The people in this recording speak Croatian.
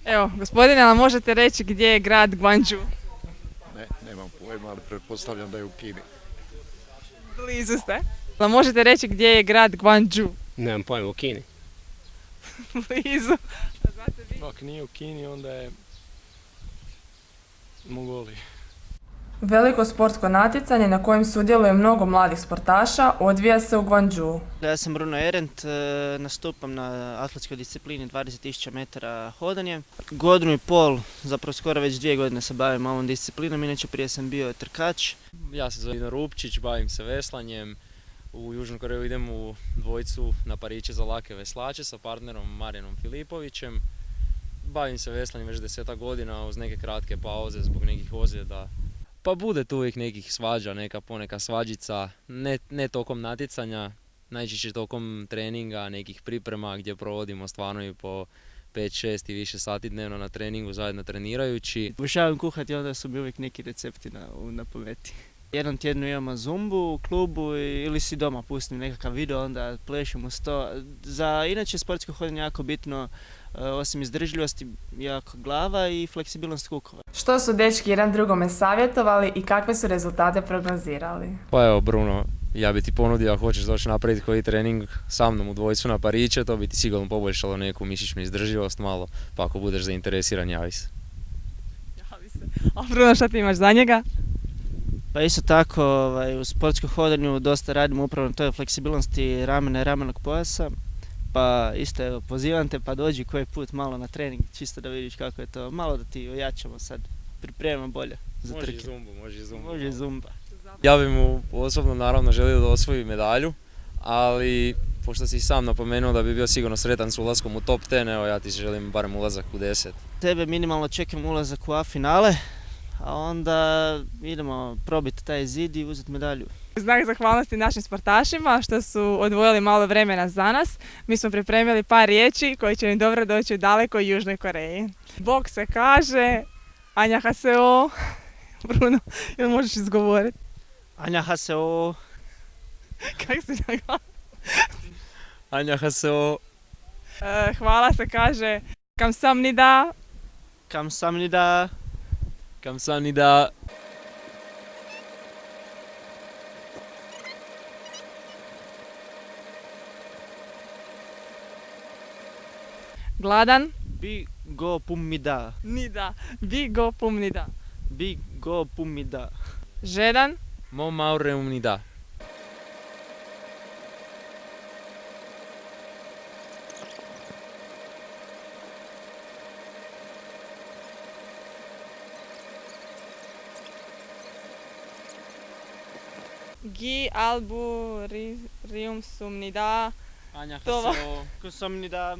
Evo, gospodine, ali možete reći gdje je grad Gwangju? Ne, nemam pojma, ali pretpostavljam da je u Kini. Blizu ste. Ali možete reći gdje je grad Gwangju? Nemam pojma, u Kini. Blizu. A znate vi? Ako nije u Kini, onda je u Mongoliji. Veliko sportsko natjecanje na kojem sudjeluje mnogo mladih sportaša odvija se u Gwangju. Ja sam Bruno Erent, nastupam na atletskoj disciplini 20.000 metara hodanje. Godinu i pol, zapravo skoro već 2 godine se bavim ovom disciplinom, inače prije sam bio trkač. Ja se zovem Rupčić, bavim se veslanjem. U Južnu Koreju idem u dvojicu na pariće za lake veslače sa partnerom Marijanom Filipovićem. Bavim se veslanjem već 10 godina uz neke kratke pauze zbog nekih ozljeda. Pa bude tu uvijek nekih svađa, poneka svađica, ne tokom natjecanja, najčešće tokom treninga, nekih priprema gdje provodimo stvarno i po 5, 6 i više sati dnevno na treningu zajedno trenirajući. Obožavam kuhati i onda su mi uvijek neki recepti na pameti. Jednom tjednu imamo zumbu u klubu ili si doma pustim nekakav video, onda plešem uz to. Za inače sportsko hodanje jako bitno, osim izdržljivosti, jako glava i fleksibilnost kukova. Što su dečki jedan drugome savjetovali i kakve su rezultate prognozirali? Pa evo Bruno, ja bi ti ponudio ako hoćeš doći napraviti koji trening sa mnom u dvojicu na pariće, to bi ti sigurno poboljšalo neku mišićnu izdržljivost malo, pa ako budeš zainteresiran javi se. Javi se. A Bruno, šta ti imaš za njega? Pa isto tako u sportskom hodanju dosta radimo upravo na toj fleksibilnosti ramena i ramenog pojasa. Pa isto evo, pozivam te pa dođi koji put malo na trening, čisto da vidiš kako je to, malo da ti ojačamo sad, pripremamo bolje za trke. Može i zumba. Ja bi mu osobno naravno želio da osvoji medalju, ali pošto si sam napomenuo da bi bio sigurno sretan s ulaskom u top 10, evo ja ti želim barem ulazak u 10. Tebe minimalno čekam ulazak u A finale, a onda idemo probiti taj zid i uzeti medalju. Znak zahvalnosti našim sportašima što su odvojili malo vremena za nas. Mi smo pripremili par riječi koje će im dobro doći u dalekoj Južnoj Koreji. Bog se kaže, Annyeonghaseyo. Bruno, jel možeš izgovoriti? Annyeonghaseyo. Kako si naglasio? Annyeonghaseyo. Hvala se kaže Kamsamnida. Kamsamnida. Kamsamnida. Gladan? Bi go pumida. Nida. Bi go pumnida. Bi go pumida. Žedan? Mo maureumnida. Gi albu rium sumnida. Annyeonghaseyo. Kamsamnida.